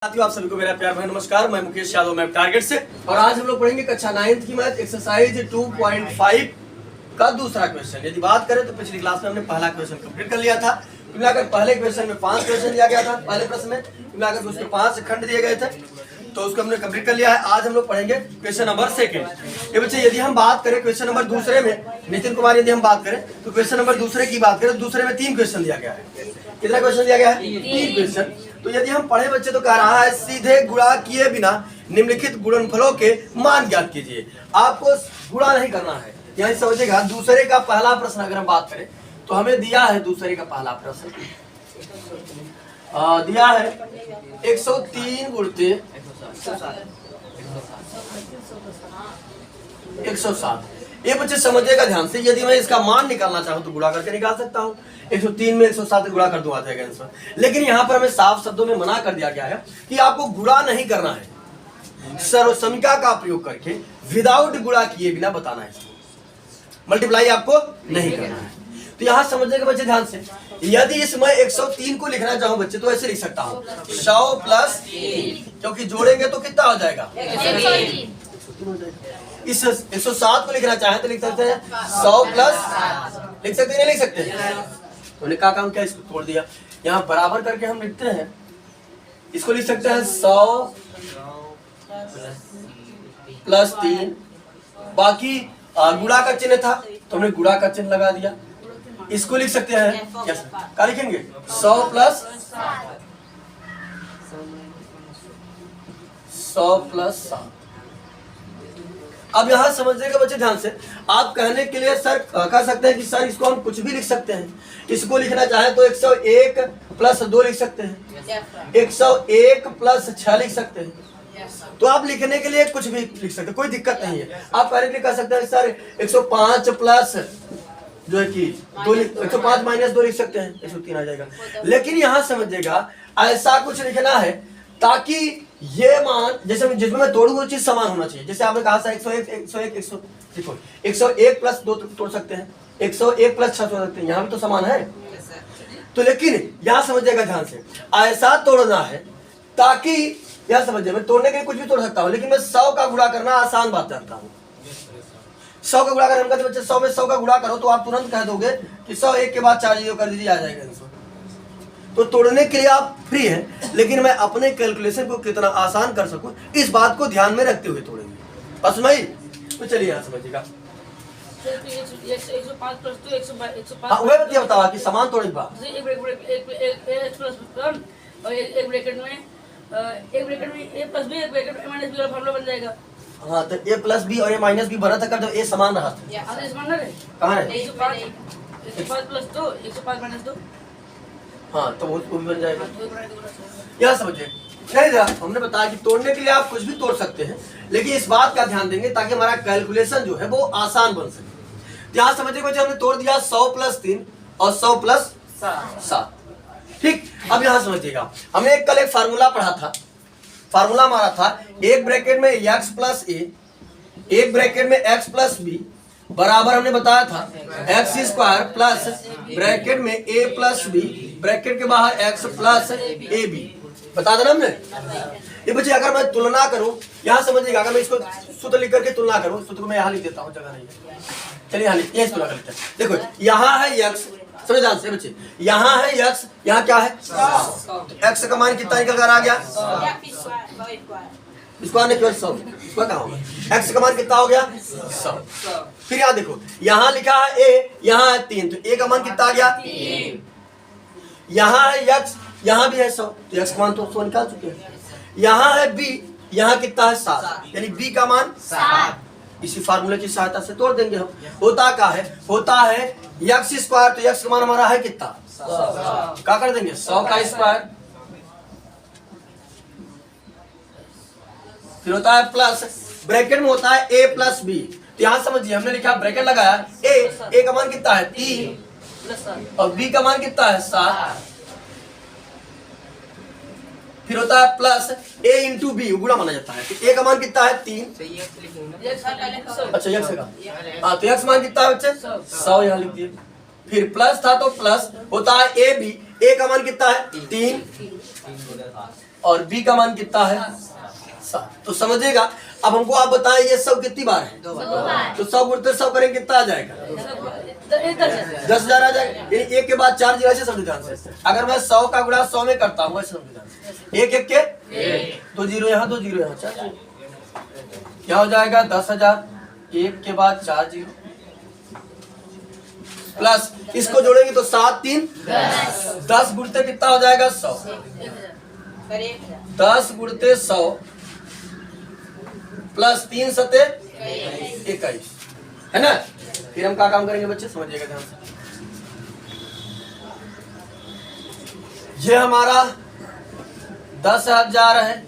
साथियों, आप सभी को मेरा प्यार भरा नमस्कार। मैं मुकेश यादव, मैं टारगेट से, और आज हम लोग पढ़ेंगे कक्षा 9 की मैथ एक्सरसाइज 2.5 का दूसरा क्वेश्चन। यदि बात करें तो पिछली क्लास में हमने पहला क्वेश्चन कंप्लीट कर लिया था। मिलाकर पहले क्वेश्चन में 5 क्वेश्चन दिया गया था। पहले प्रश्न में मिलाकर उसके 5 खंड दिए गए थे, तो उसको हमने कंप्लीट कर लिया है। आज हम लोग पढ़ेंगे क्वेश्चन नंबर 2। ये बच्चे, यदि हम बात करें क्वेश्चन नंबर दूसरे में, नितिन कुमार, यदि हम बात करें तो क्वेश्चन नंबर दूसरे की बात करें, दूसरे में 3 क्वेश्चन दिया गया है। कितना क्वेश्चन दिया गया है? 3 क्वेश्चन। तो यदि हम पढ़े बच्चे तो कह रहा है सीधे गुणा किए बिना निम्नलिखित गुणनफलों के मान ज्ञात कीजिए। आपको गुणा नहीं करना है, यही समझिएगा। दूसरे का पहला प्रश्न अगर हम बात करें तो हमें दिया है, दूसरे का पहला प्रश्न दिया है 103 गुणते 107। ये बच्चे समझिएगा ध्यान से। यदि मैं इसका मान निकालना चाहूँ तो गुणा करके निकाल सकता हूँ। 103 में 107 गुणा कर दूंगा था आंसर। लेकिन यहाँ पर हमें साफ शब्दों में मना कर दिया गया है कि आपको गुणा नहीं करना है, सर्वसमीका का प्रयोग करके विदाउट गुणा किए बिना बताना है। मल्टीप्लाई आपको नहीं करना है। तो यहाँ समझिएगा बच्चे ध्यान से। यदि इसमें 103 को लिखना चाहूँ बच्चे तो ऐसे लिख सकता हूँ 100 प्लस 3, क्योंकि जोड़ेंगे तो कितना हो जाएगा? 103 हो जाएगा। इस 107 को लिखना चाहे तो लिख सकते हैं 100 प्लस, लिख सकते हैं, नहीं लिख सकते? उन्होंने क्या काम किया, इसको तोड़ दिया। यहाँ बराबर करके हम लिखते हैं, इसको लिख सकते हैं 100 प्लस 3। बाकी गुणा का चिन्ह था तो हमने गुणा का चिन्ह लगा दिया। इसको लिख सकते हैं, क्या लिखेंगे? 100 प्लस 7। अब यहाँ समझिएगा बच्चे ध्यान से। आप कहने के लिए सर कह सकते हैं कि सर इसको हम कुछ भी लिख सकते हैं। इसको लिखना चाहे तो 101 प्लस 2 लिख सकते हैं, 101 प्लस 6 लिख सकते हैं। तो आप लिखने के लिए कुछ भी लिख सकते हैं, कोई दिक्कत नहीं है। आप कहने के लिए कह सकते हैं सर 105 प्लस जो है कि 105 माइनस 2 लिख सकते हैं, 103 आ जाएगा। लेकिन यहाँ समझिएगा ऐसा कुछ लिखना है ताकि ये मान जैसे जिसमें मैं तोड़ूंगा वो चीज समान होना चाहिए। जैसे आपने कहा था 101 प्लस 2 तोड़ सकते हैं, 101 प्लस 6 तोड़ सकते हैं, यहाँ भी तो समान है। तो लेकिन यहाँ समझिएगा ध्यान से, ऐसा तोड़ना है ताकि यह समझिए, मैं तोड़ने के लिए कुछ भी तोड़ सकता हूँ, लेकिन मैं 100 का गुणा करना आसान बात जानता हूँ। 100 का गुणा कर, हम कहते बच्चे 100 में 100 का गुणा करो तो आप तुरंत कह दोगे कि 100 एक के बाद 4 जीरो कर दीजिए, आ जाएगा आंसर। तो तोड़ने के लिए आप फ्री हैं, लेकिन मैं अपने कैलकुलेशन को कितना आसान कर सकूं इस बात को ध्यान में रखते हुए तोड़ेंगे। बस भाई, तो चलिए यहाँ समझिएगा। वह बताओ कि समान तोड़े बा एक ब्रैकेट में a प्लस b, एक ब्रैकेट में a माइनस b वाला फार्मूला बन जाएगा। हाँ, तो a प्लस बी और a माइनस बी बना था जब a समान रहा था। समान है, कहाँ है? 105 प्लस 2, 105 माइनस 2। हाँ, तो वो भी बन जाएगा। यह समझिए। नहीं था, हमने बताया कि तोड़ने के लिए आप कुछ भी तोड़ सकते हैं, लेकिन इस बात का ध्यान देंगे ताकि हमारा कैलकुलेशन जो है वो आसान बन सके। यहाँ समझिए बच्चे, हमने तोड़ दिया 100 प्लस 3 और 100 प्लस 7। ठीक। अब यहाँ समझिएगा, हमने कल एक फार्मूला पढ़ा था, फार्मूला मारा था, एक ब्रैकेट में x प्लस a, एक ब्रैकेट में x प्लस b बराबर हमने बताया था एक्स स्क्वायर प्लस ब्रैकेट में a प्लस b, ब्रैकेट के बाहर x प्लस ए बी। बता देना हमने। ये बच्चे अगर मैं तुलना करूं, यहाँ समझिएगा, अगर मैं इसको सूत्र लिख करके तुलना करूं, सूत्र को मैं यहाँ लिख देता हूँ, जगह नहीं है। चलिए यहाँ लिख, तुलना कर लेते हैं। देखो यहाँ है x, समझ ध्यान से बच्चे, यहाँ है x, यहाँ क्या है? x का मान कितना निकल कर आ गया? स्क्वायर ने केवल 100, स्क्वायर कहाँ होगा? x का मान कितना हो गया? 100। फिर यहाँ देखो, यहाँ लिखा है a, यहाँ है 3, तो a का मान कितना आ गया? 3। यहाँ है x, यहाँ भी है 100, तो x का मान तो 100 निकाल चुके हैं। यहाँ है b, यहाँ कितना है? 7, यानी b का मान 7। इसी फार्मूले की सहायता से तोड़ देंगे हम। होता क्या है? होता है x स्क्वायर, तो x का मान हमारा है कितना? 100। क्या कर देंगे? 100 का स्क्वायर। फिर होता है प्लस, ब्रैकेट में होता है a प्लस b। तो यहाँ समझिए, हमने लिखा ब्रैकेट लगाया a का मान कितना है? 3 और b का मान कितना है? 7। फिर होता है प्लस a इंटू बी, गुणा माना जाता है। a का मान कितना है? 3। अच्छा, x का, हाँ, तो x मान कितना है बच्चे? 100 यहाँ लिख दिए। फिर प्लस था तो प्लस होता है ए बी, ए का मान कितना है 3, और बी का मान कितना है 7। तो समझिएगा। अब हमको आप बताएं ये 100 कितनी बार है? 2 बार। तो 100 गुणते 100 करेंगे कितना आ जाएगा? 10,000 आ जाएगा। यानी एक के बाद 4 जीरो, ऐसे समझ ध्यान से। अगर मैं 100 का गुणा 100 में करता हूँ, ऐसे समझ ध्यान से, एक एक के 2 जीरो यहाँ 2 जीरो यहाँ 4 जीरो, क्या हो जाएगा 10,000। एक के बाद 4 जीरो प्लस इसको जोड़ेंगे तो 7 3 10 गुणते कितना हो जाएगा 100। 10 गुणते 100 प्लस 3 सते 21 है ना। फिर हम क्या काम करेंगे बच्चे, समझिएगा ध्यान से। ये हमारा 10,000 है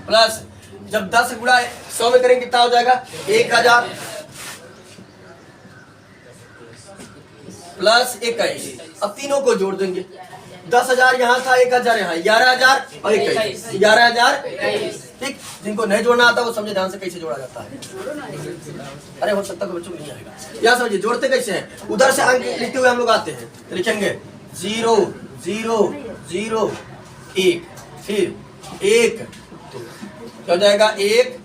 प्लस जब 10 गुणा 100 में करेंगे कितना हो जाएगा 1,000 प्लस 21। अब तीनों को जोड़ देंगे। 10,000 यहाँ था, 1,000 यहाँ, 11,000 और 21, 11,000। ठीक, जिनको नहीं जोड़ना आता वो समझे ध्यान से कैसे जोड़ा जाता है। अरे हो सकता है बच्चों को नहीं आएगा। यहाँ समझिए जोड़ते कैसे हैं। उधर से अंक लिखते हुए हम लोग आते हैं, तो लिखेंगे 0 0 0 1, फिर 1 2, क्या हो जाएगा 1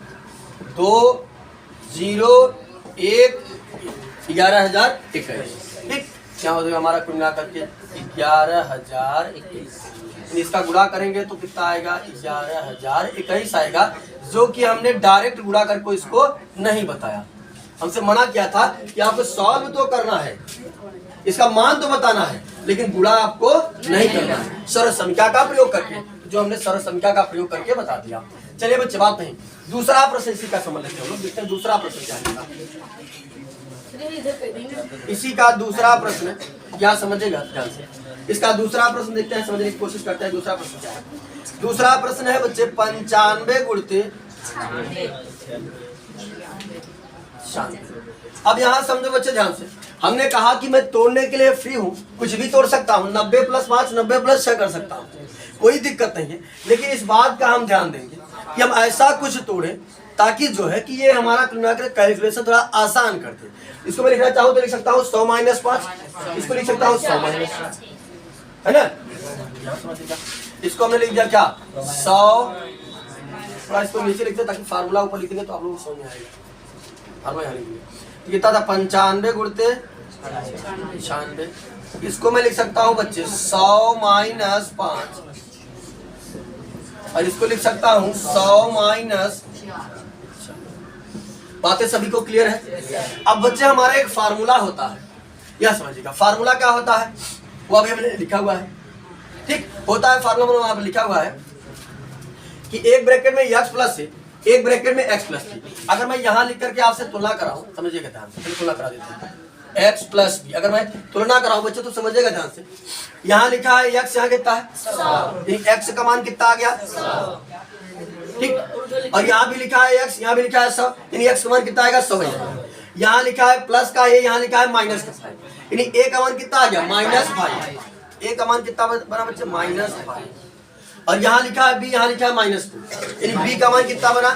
2 0 1 11,021। ठीक, क्या हो जाएगा हमारा कुल मिला करके 11,021। इसका गुणा करेंगे तो कितना आएगा 11,021 आएगा, जो कि हमने डायरेक्ट गुणा करके इसको नहीं बताया। हमसे मना किया था कि आपको सॉल्व तो करना है, इसका मान तो बताना है, लेकिन गुणा आपको नहीं करना है, सरल संख्या का प्रयोग करके, जो हमने सरल संख्या का प्रयोग करके बता दिया। चलिए बच्चे बात नहीं, दूसरा प्रश्न इसी का समझ लेते हैं हम लोग। देखते हैं दूसरा प्रश्न क्या है। इसी का दूसरा प्रश्न क्या समझेगा ध्यान से। इसका दूसरा प्रश्न देखते हैं, समझने की कोशिश करते हैं। दूसरा प्रश्न क्या है? दूसरा प्रश्न है बच्चे 95 गुणते 96। अब यहाँ समझो बच्चे ध्यान से, हमने कहा कि मैं तोड़ने के लिए फ्री हूँ, कुछ भी तोड़ सकता हूँ, 90 + 5 90 + 6 कर सकता हूँ, कोई दिक्कत नहीं है। लेकिन इस बात का हम ध्यान देंगे कि हम ऐसा कुछ तोड़ें ताकि जो है कि ये हमारा कैलकुलेशन थोड़ा आसान कर दे। इसको मैं लिखना चाहूँ तो लिख सकता हूँ 100 - 5, इसको लिख सकता हूँ 100 - 5, है ना। इसको हमने लिख दिया क्या 100, थोड़ा इसको नीचे लिखते ताकि फार्मूला ऊपर लिख देंगे तो आप लोग समझ में आएगा। फार्मूला यहाँ लिख दिया, कितना था 95 गुणते 96। इसको मैं लिख सकता हूँ बच्चे 100 - 5, और इसको लिख सकता हूँ 100 - बातें सभी को क्लियर है। अब बच्चे हमारा एक फार्मूला होता है, यह समझिएगा। फार्मूला क्या होता है वो अभी हमने लिखा हुआ है। ठीक, होता है फार्मूला वहां पर लिखा हुआ है कि एक ब्रैकेट में x प्लस है, एक ब्रैकेट में x प्लस b। अगर मैं यहाँ लिख करके आपसे तुलना कराऊं, समझिएगा ध्यान से, तुलना करा देते हैं x प्लस b। अगर मैं तुलना कराऊं बच्चे तो समझिएगा ध्यान से, यहाँ लिखा है x, यहाँ कितना है 100, x का मान कितना आ गया 100। ठीक, और यहाँ भी लिखा है x, यहाँ भी लिखा है 100, यानी x का मान कितना आएगा 100 है। यहाँ लिखा है प्लस का है, यहाँ लिखा है माइनस का है, यानी a का मान कितना आ गया -5। a का मान कितना बना बच्चे -5। और यहाँ लिखा है b, यहाँ लिखा है -2, यानी b का मान कितना बना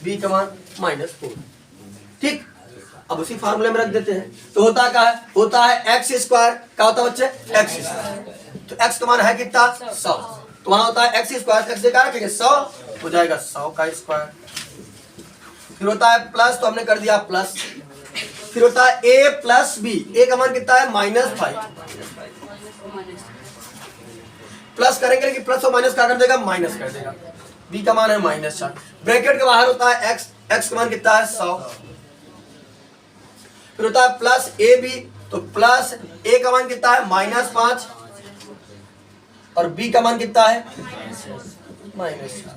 b का मान -4। ठीक, अब उसी फार्मूले में रख देते हैं। तो होता क्या है, होता है x², क्या होता है बच्चे x²। तो x का मान है कितना 100, तो वहां होता है x², x से क्या रखेंगे 100, हो जाएगा 100 का स्क्वायर। फिर होता है प्लस, तो हमने कर दिया प्लस। फिर होता है a + b, a का मान कितना है -5, प्लस करेंगे लेकिन प्लस और माइनस क्या कर देगा माइनस कर देगा। b का मान है -4, ब्रैकेट के बाहर होता है x, x का मान कितना है 100। फिर होता है प्लस ab, तो प्लस a का मान कितना है -5 और b का मान कितना है -4।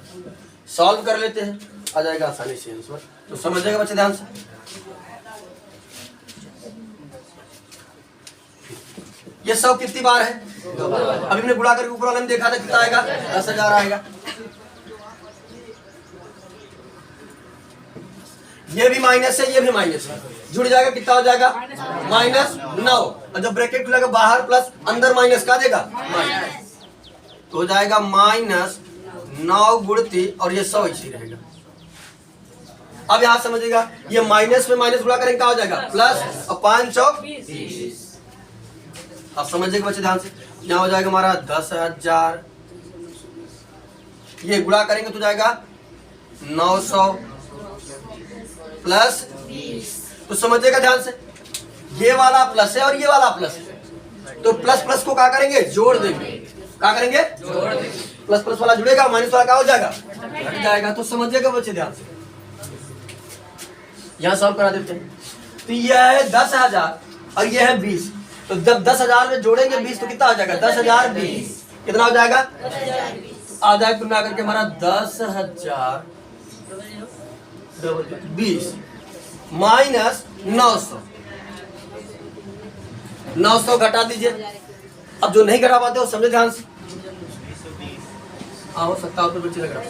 सॉल्व कर लेते हैं, आ जाएगा आसानी से आंसर। तो समझिएगा बच्चे ध्यान से। ये 100 कितनी बार है, अभी हमने गुणा करके ऊपर वाले में देखा था कितना आएगा 10,000 आएगा। ये भी माइनस है, ये भी माइनस है, जुड़ जाएगा कितना हो जाएगा -9, और जब ब्रैकेट खुलेगा बाहर प्लस अंदर माइनस का देगा माइनस, तो हो जाएगा -9 गुणती, और ये 100 इसी रहेगा। अब यहां समझिएगा, ये माइनस में माइनस गुणा करेंगे क्या हो जाएगा प्लस, और 5 × 20। अब समझिएगा बच्चे ध्यान से, यहाँ हो जाएगा हमारा 10,000, ये गुणा करेंगे तो जाएगा 900 प्लस 20। तो समझिएगा ध्यान से, ये वाला प्लस है और ये वाला प्लस है, तो प्लस प्लस को क्या करेंगे, जोड़ देंगे। क्या करेंगे, जोड़ देंगे। प्लस प्लस वाला जुड़ेगा, माइनस वाला क्या हो जाएगा, घट जाएगा। तो समझिएगा बच्चे ध्यान से, यहाँ सॉल्व करा देते हैं। तो यह है 10,000 और यह है 20। तो जब 10,000 में जोड़ेंगे 20 तो कितना हो जाएगा, 10,000 20 कितना हो जाएगा, आ जाएगा कुल मिलाकर के हमारा 10,000 20 माइनस 900। 900 घटा दीजिए। अब जो नहीं घटा पाते हो समझे ध्यान से, हो सकता हो तो बच्चे लग रहा।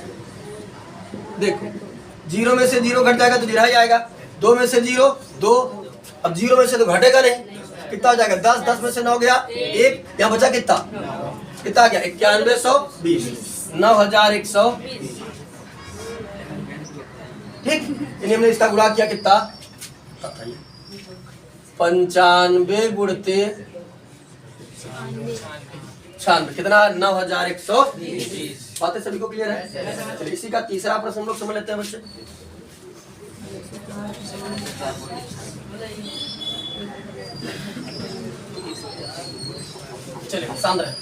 देखो 0 में से 0 घट जाएगा तो रह जाएगा, 2 में से 0 2, अब 0 में से तो घटेगा नहीं, कितना हो जाएगा 10, 10 में से 9 गया 1, यहाँ बचा कितना, कितना गया 9120, 9120। ठीक, इन्हें हमने इसका गुणा किया कितना, 95 गुणते 96 कितना 9120। बातें सभी को क्लियर है। चलिए इसी का तीसरा प्रश्न हम लोग समझ लेते हैं बच्चे। चलिए शांत रहे।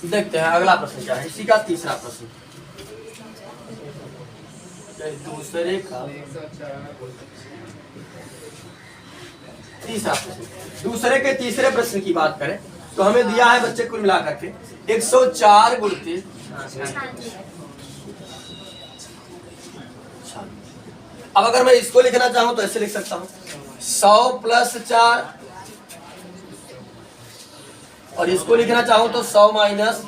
देखते हैं अगला प्रश्न क्या है, इसी का तीसरा प्रश्न। दूसरे का तीसरा प्रश्न, दूसरे के तीसरे प्रश्न की बात करें तो हमें दिया है बच्चे कुल मिलाकर के 104 गुणते। अब अगर मैं इसको लिखना चाहूं तो ऐसे लिख सकता हूं 100 प्लस 4, और इसको लिखना चाहूं तो 100 माइनस।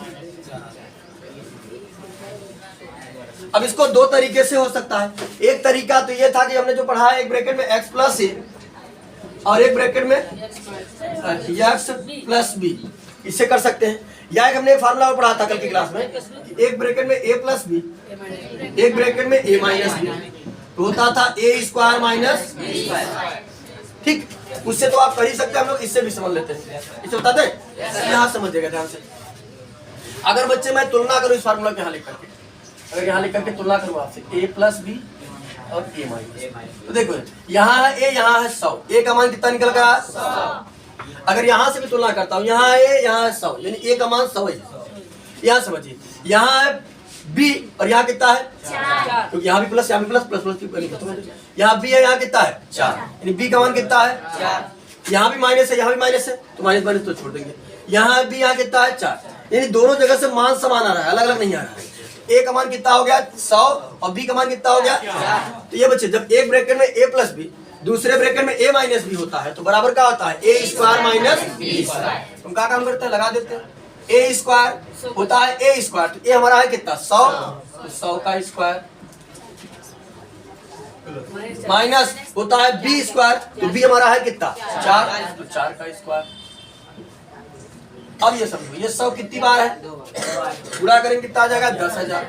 अब इसको दो तरीके से हो सकता है। एक तरीका तो ये था कि हमने जो पढ़ा है, एक ब्रैकेट में x प्लस ए और एक ब्रैकेट में x प्लस बी, इससे कर सकते हैं। या एक हमने एक फार्मूला पढ़ा था कल की क्लास में, एक ब्रैकेट में a प्लस बी, एक ब्रैकेट में a माइनस बी, तो होता था a square minus b square. ठीक, उससे तो आप कर ही सकते हैं, हम लोग इससे भी समझ लेते हैं। इसे बताते हैं, यहाँ समझिएगा ध्यान से। अगर बच्चे मैं तुलना करूँ इस फार्मूला के यहाँ लिख करके, अगर यहाँ लिख करके तुलना करूँ आपसे a प्लस बी और a माइनस, तो देखो यहाँ है a, यहाँ है 100, a का मान कितना निकल गया 100। अगर यहाँ से भी तुलना करता हूँ, यहाँ है a, यहाँ है 100, यानी a का मान 100 है। यहाँ समझिए, यहाँ है b और यहाँ कितना है 4, क्योंकि यहाँ भी प्लस, यहाँ भी प्लस, प्लस प्लस, यहाँ b है, यहाँ कितना है 4, यानी b का मान कितना है 4। यहाँ भी माइनस है, यहाँ भी माइनस है, तो माइनस माइनस तो छोड़ देंगे। यहाँ b, यहाँ कितना है 4, यानी दोनों जगह से मान समान आ रहा है, अलग अलग नहीं आ रहा है। a का मान कितना हो गया 100 और b का मान कितना हो गया 4। तो ये बच्चे जब एक ब्रैकेट में a प्लस बी, दूसरे ब्रैकेट में a माइनस बी होता है, तो बराबर क्या होता है a square minus b square. हम क्या काम करते हैं, लगा देते हैं। a स्क्वायर होता है a स्क्वायर, तो a हमारा है कितना 100, तो 100 का स्क्वायर माइनस होता है b स्क्वायर, तो b हमारा है कितना 4, तो 4 का स्क्वायर। अब ये समझो, ये 100 कितनी बार है, पूरा करेंगे कितना आ जाएगा 10,000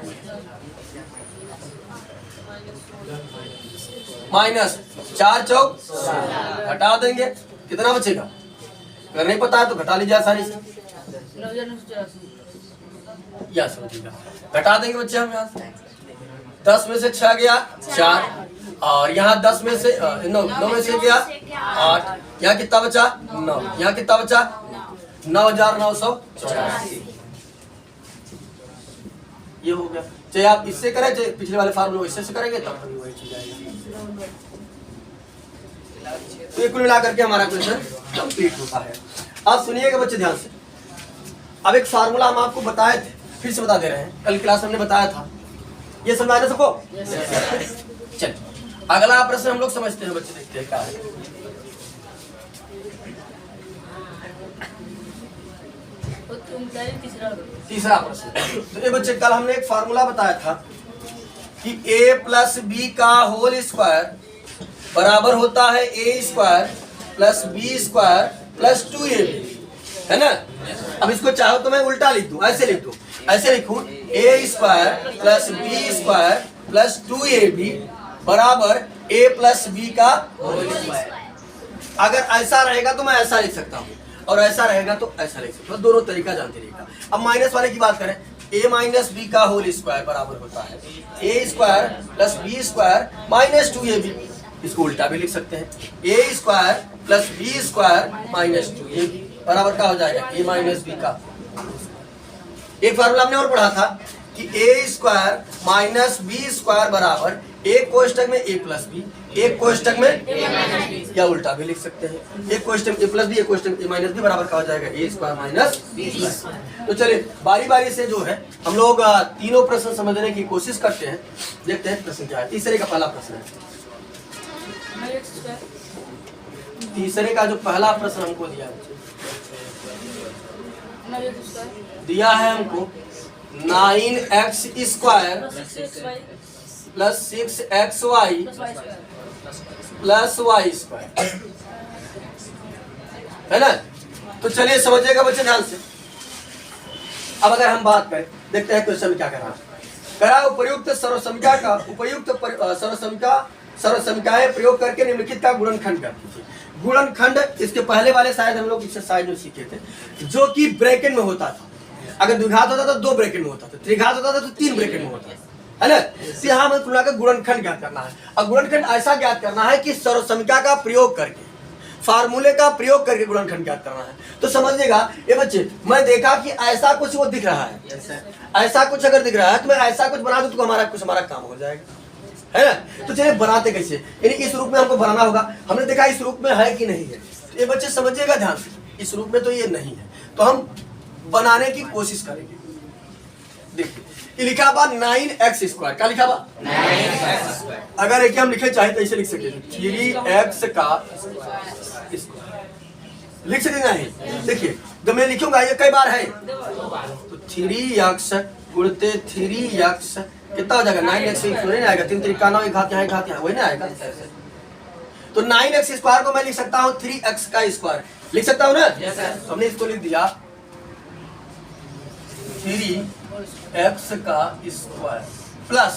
माइनस 4 चौक घटा देंगे, कितना बचेगा, अगर नहीं पता है तो घटा लीजिए आसानी से। या समझिएगा, घटा देंगे बच्चे हम यहाँ से 10 में से 6 गया 4, और यहाँ 10 में से 9 में से गया 8, यहाँ कितना बचा 9, यहाँ कितना बचा 9,984। ये हो गया। चाहे आप इससे करें, चाहे पिछले वाले फार्मूले इससे से करेंगे, तब भी वही चीज आएगी। तो ये कुल मिलाकर के हमारा क्वेश्चन कंप्लीट होता है। अब सुनिएगा बच्चे ध्यान से। अब एक फार्मूला हम आपको बताए थे, फिर से बता दे रहे हैं, कल क्लास हमने बताया था। ये समझ आया सबको? चलिए अगला प्रश्न हम लोग समझते हैं बच्चे, देखते हैं क्या है। तीसरा प्रश्न। तो ये बच्चे कल हमने एक फार्मूला बताया था कि a प्लस बी का होल स्क्वायर बराबर होता है a square plus B square plus 2ab, है ना। अब इसको चाहो तो मैं उल्टा लिख दूं, ऐसे लिख दूं, ऐसे लिखूं a square plus B square plus 2ab बराबर a प्लस बी का होल स्क्वायर। अगर ऐसा रहेगा तो मैं ऐसा लिख सकता हूँ, और ऐसा रहेगा तो ऐसा लिख सकता हूँ, दोनों तरीका जानते रहिएगा। अब माइनस वाले की बात करें, a माइनस बी का होल स्क्वायर बराबर होता है a square plus B square minus 2ab। इसको उल्टा भी लिख सकते हैं, a square plus B square minus 2ab बराबर क्या हो जाएगा a माइनस बी का। एक फार्मूला हमने और पढ़ा था कि a square minus B square बराबर एक कोष्टक में a प्लस बी, एक कोष्टक में, या उल्टा भी लिख सकते हैं, एक कोष्टक में a प्लस बी, एक कोष्टक में a माइनस बी बराबर क्या हो जाएगा a स्क्वायर माइनस बी। तो चलिए बारी बारी से जो है हम लोग तीनों प्रश्न समझने की कोशिश करते हैं। देखते हैं प्रश्न क्या है। तीसरे का पहला प्रश्न है, तीसरे का जो पहला प्रश्न हमको दिया है हमको 9x square plus 6xy plus y square, है ना। तो चलिए समझिएगा बच्चे ध्यान से। अब अगर हम बात करें, देखते हैं क्वेश्चन क्या कह रहा है। उपयुक्त सर्वसंख्या का सर्वसंख्याएं प्रयोग करके निम्नलिखित का गुणनखंड कर दीजिए। गुणनखंड इसके पहले वाले शायद हम लोग एक्सरसाइज में सीखे थे, जो कि ब्रैकेट में होता था। अगर द्विघात होता था 2 ब्रैकेट में होता था, त्रिघात होता था तो 3 ब्रैकेट में होता है ना। यहाँ हमें तुलना का गुणनखंड ज्ञात करना है। और गुणनखंड ऐसा ज्ञात करना है कि सर्वसंख्या का प्रयोग करके, फार्मूले का प्रयोग करके गुणनखंड ज्ञात करना है। तो समझिएगा ये बच्चे, मैं देखा कि ऐसा कुछ वो दिख रहा है, ऐसा कुछ अगर दिख रहा है तो मैं ऐसा कुछ बना दूं तो हमारा काम हो जाएगा, है ना। तो चलिए बनाते कैसे, यानी इस रूप में हमको बनाना होगा। हमने देखा इस रूप में है कि नहीं है, ये बच्चे समझिएगा ध्यान से, इस रूप में तो ये नहीं है, तो हम बनाने की कोशिश करेंगे। देखिए ये लिखा हुआ 9x स्क्वायर, क्या लिखा हुआ 9x स्क्वायर। अगर एक हम लिखे चाहे तो ऐसे लिख सकते 3x का स्क्वायर लिख सकते नहीं। देखिए जब मैं लिखूंगा ये कई बार है, तो 3x गुणते 3x कितना हो जाएगा 9x नहीं आएगा, 3 3 9 एक घात यहाँ वही नहीं आएगा। तो 9x स्क्वायर को मैं लिख सकता हूँ 3x का स्क्वायर, लिख सकता हूँ ना। हमने इसको लिख दिया 3x का स्क्वायर प्लस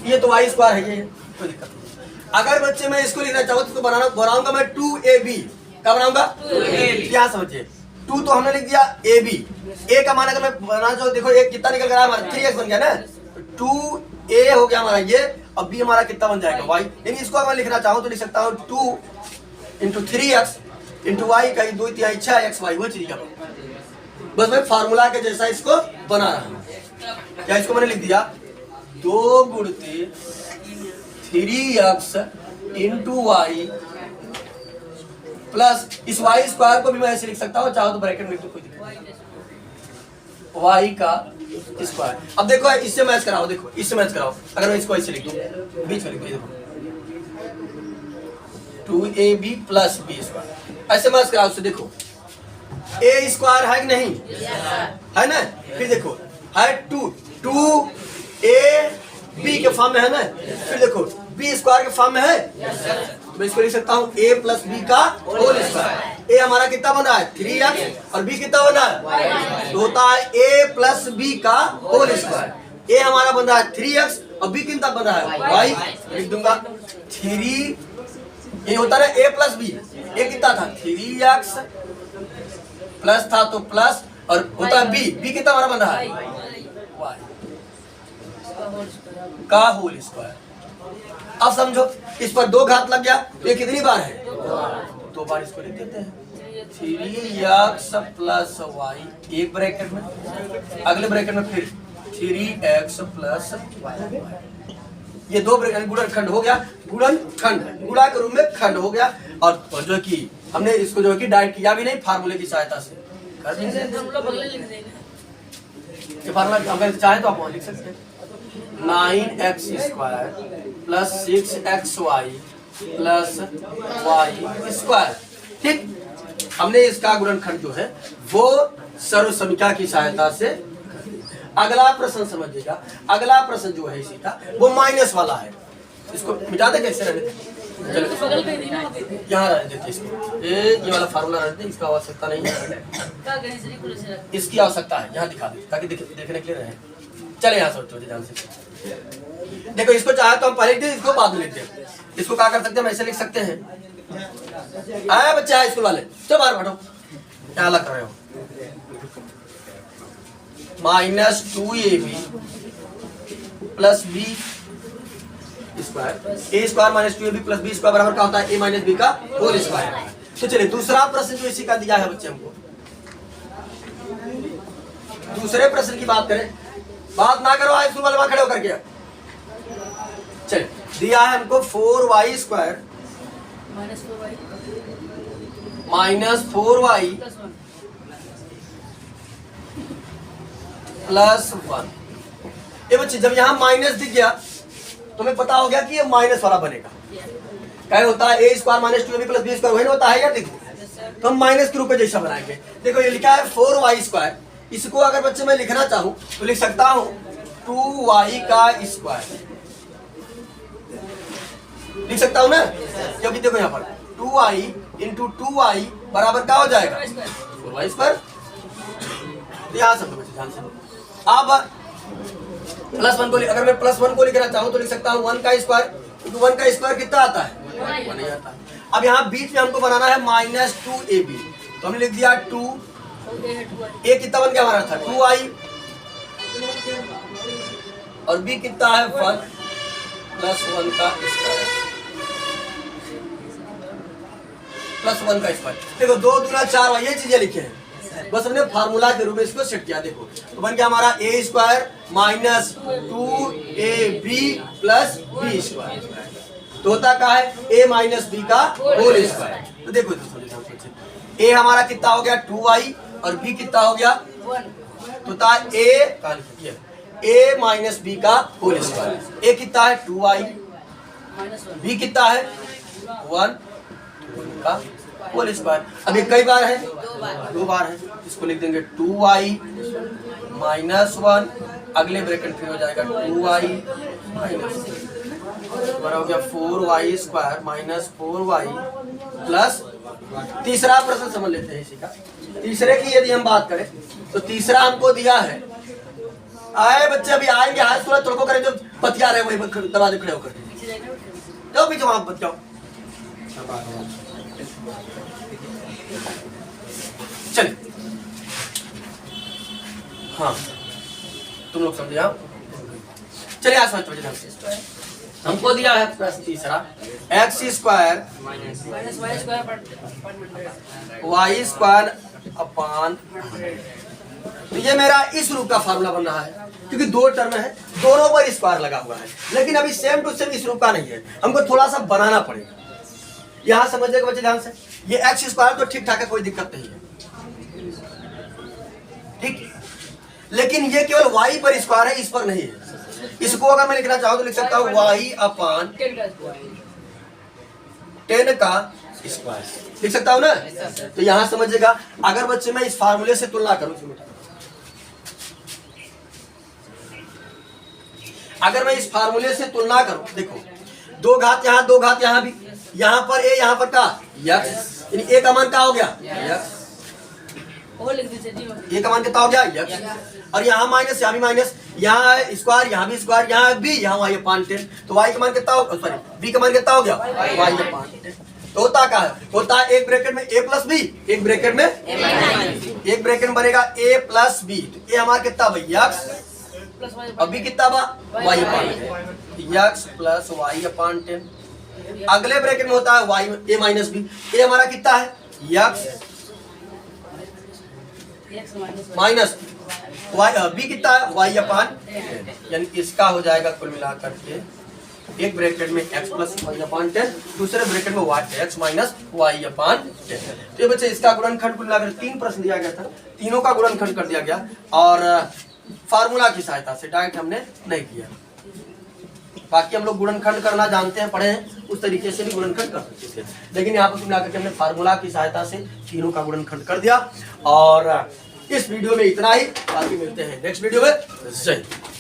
ये तो y स्क्वायर है, ये कोई दिक्कत नहीं। अगर बच्चे मैं इसको लिखना चाहूँ तो बनाऊंगा मैं 2ab, क्या बनाऊंगा 2ab। क्या समझिए 2 तो हमने लिख दिया ab, a का मान अगर मैं बनाना चाहूँ, देखो एक कितना निकल कर आया हमारा 3x बन गया ना, 2a हो गया हमारा ये, अब b हमारा कितना बन जाएगा y। यानी इसको अगर मैं लिखना चाहूँ तो लिख सकता हूँ 2 × 3x × y का 2 3 6x y, वो चीज का बस मैं फार्मूला के जैसा इसको बना रहा हूँ। क्या इसको मैंने लिख दिया 2 गुणते 3x × y प्लस इस y स्क्वायर को भी मैं ऐसे लिख सकता हूँ, चाहो तो ब्रैकेट में लिख दो, कोई दिक्कत नहीं, y का स्क्वायर। अब देखो इससे मैच कराओ, देखो इससे मैच कराओ। अगर मैं इसको ऐसे लिख दूं, बीच में लिख दो 2ab प्लस b स्क्वायर, ऐसे मैच कराओ। उससे देखो a स्क्वायर है कि नहीं, है ना। फिर देखो है 2ab के फॉर्म में है ना, फिर देखो b स्क्वायर के फॉर्म में है। मैं इसको लिख सकता हूँ a प्लस बी का होल स्क्वायर। a हमारा कितना बना है 3x और b कितना बना है, तो होता है a प्लस बी का होल स्क्वायर। a हमारा बन रहा है 3x और b कितना बन रहा है y, लिख दूंगा 3, ये होता है a प्लस बी, a कितना था 3x प्लस था तो प्लस, और होता है b कितना हमारा बन रहा है y का होल स्क्वायर। अब समझो इस पर 2 घात लग गया तो ये कितनी बार है 2 बार। इसको लिख देते हैं 3x प्लस y एक ब्रैकेट में, अगले ब्रैकेट में फिर 3x प्लस y। ये 2 ब्रैकेट गुणनखंड हो गया, गुणनखंड गुणा के रूप में खंड हो गया। और जो कि हमने इसको जो कि डायरेक्ट किया भी नहीं, फार्मूले की सहायता से कर देंगे। ये फार्मूला अगर चाहे तो आप वहां लिख सकते हैं 9x square plus 6xy plus y square. ठीक, हमने इसका गुणनखंड जो है वो सर्वसंख्या की सहायता से। अगला प्रश्न समझिएगा, अगला प्रश्न जो है इसी का वो माइनस वाला है। इसको मिटा दे कैसे रहने, बगल में दी ना होती यहाँ रहने देते इसको, ये वाला फार्मूला रहने देते, इसका आवश्यकता नहीं है, का गणेश जी कुल से इसकी आवश्यकता है। यहाँ दिखा दे ताकि देखने के लिए रहे। चले यहाँ सोचो ध्यान से, देखो इसको चाहे तो हम पहले लिख दे, इसको बाद में लिख दे। इसको क्या कर सकते हैं, हम ऐसे लिख सकते हैं, आया बच्चा है स्कूल वाले, चलो बाहर बैठो, क्या लग रहे हो, -2ab plus B square, a square minus 2ab plus B square बराबर क्या होता है, ए माइनस बी का होल स्क्वायर। तो चलिए दूसरा प्रश्न जो इसी का दिया है बच्चे हमको, दूसरे प्रश्न की बात करें, बात ना करो आज स्कूल वाले वहां खड़े होकर के। चलिए दिया है हमको 4y square minus 4y plus 1। ये बच्चे जब यहाँ माइनस दिख गया तो हमें पता हो गया कि ये माइनस वाला बनेगा। क्या होता है, a square minus 2ab plus B square वही होता है या देखो, तो हम माइनस के रूप में जैसा बनाएंगे। देखो ये लिखा है 4y स्क्वायर, इसको अगर बच्चे मैं लिखना चाहूं तो लिख सकता हूं 2y का स्क्वायर, लिख सकता हूं ना, क्योंकि देखो यहाँ पर 2y इंटू 2y बराबर क्या हो जाएगा 4y स्क्वायर। तो यहाँ समझो बच्चे ध्यान से, अब प्लस 1 को अगर मैं प्लस 1 को लिखना चाहूं तो लिख सकता हूं 1 का स्क्वायर, क्योंकि 1 का स्क्वायर कितना आता है, 1 ही आता है। अब यहाँ बीच में हमको बनाना है -2ab, तो हमने लिख दिया 2, ए कितना बन गया हमारा था 2i, और बी कितना है 1 प्लस 1 का स्क्वायर, प्लस 1 का स्क्वायर। देखो 2 दूना 4 ये चीजें लिखे हैं, बस हमने फार्मूला के रूप में इसको सेट किया। देखो तो बन गया हमारा a square minus 2ab plus B square, तो होता क्या है a माइनस बी का होल स्क्वायर। तो देखो ए हमारा कितना हो गया 2y और b कितना हो गया 1, तो था a माइनस बी का होल स्क्वायर। a कितना है 2y, b कितना है 1 का होल स्क्वायर। अब ये कई बार है, 2 बार है, इसको लिख देंगे 2y माइनस 1, अगले ब्रैकेट फिर हो जाएगा 2y माइनस बराबर हो गया 4y square minus 4y plus. तीसरा प्रश्न समझ लेते हैं इसी का। तीसरे की यदि हम बात करें तो तीसरा हमको दिया है, आए बच्चे अभी आएंगे, हाथ थोड़ा तड़को करें, जो बतिया रहे वही दरवाजे खड़े होकर जाओ पीछे वहां बच जाओ। चलिए हाँ तुम लोग समझे आप, चलिए आज समझ ध्यान। हमको दिया है प्रश्न तीसरा x square y square upon, तो ये मेरा इस रूप का फार्मूला बन रहा है, क्योंकि 2 टर्म है, दोनों पर स्क्वायर लगा हुआ है, लेकिन अभी सेम टू सेम इस रूप का नहीं है, हमको थोड़ा सा बनाना पड़ेगा। यहाँ समझिएगा बच्चे ध्यान से, ये x स्क्वायर तो ठीक ठाक है, कोई दिक्कत नहीं है, ठीक, लेकिन ये केवल y पर स्क्वायर है, इस पर नहीं है। इसको अगर मैं लिखना चाहूँ तो लिख सकता हूँ y अपान 10 का स्क्वायर, लिख सकता हूँ ना। तो यहाँ समझिएगा, अगर बच्चे मैं इस फार्मूले से तुलना करूँ, अगर मैं इस फार्मूले से तुलना करूँ, देखो 2 घात यहाँ 2 घात यहाँ भी, यहाँ पर a यहाँ पर का x, यानी a का मान क्या हो गया x, ये का मान कितना हो गया x, और यहाँ माइनस यहाँ भी माइनस, यहाँ स्क्वायर यहाँ भी स्क्वायर, यहाँ भी, यहाँ y अपान 10, तो y का मान कितना हो, सॉरी b का मान कितना हो गया y अपान 10। तो होता क्या है, होता है एक ब्रैकेट में a प्लस b, एक ब्रैकेट में एक ब्रैकेट में बनेगा a प्लस b, तो a हमारा कितना भाई x और b कितना बा y अपान 10, x प्लस y अपान 10। अगले ब्रैकेट में होता है y a minus b, a हमारा कितना है x माइनस बी कितना है y अपान, यानी इसका हो जाएगा कुल मिलाकर के एक ब्रैकेट में x प्लस y अपान 10, दूसरे ब्रैकेट में x माइनस y अपान 10। तो ये बच्चे इसका गुणनखंड कुल मिलाकर 3 प्रश्न दिया गया था, तीनों का गुणनखंड कर दिया गया, और फार्मूला की सहायता से, डायरेक्ट हमने नहीं किया। बाकी हम लोग गुणनखंड करना जानते हैं, पढ़े हैं, उस तरीके से भी गुणनखंड कर सकते थे, लेकिन यहाँ पर कुल मिलाकर के हमने फार्मूला की सहायता से तीनों का गुणनखंड कर दिया। और इस वीडियो में इतना ही, बाकी मिलते हैं नेक्स्ट वीडियो में। जय हिंद।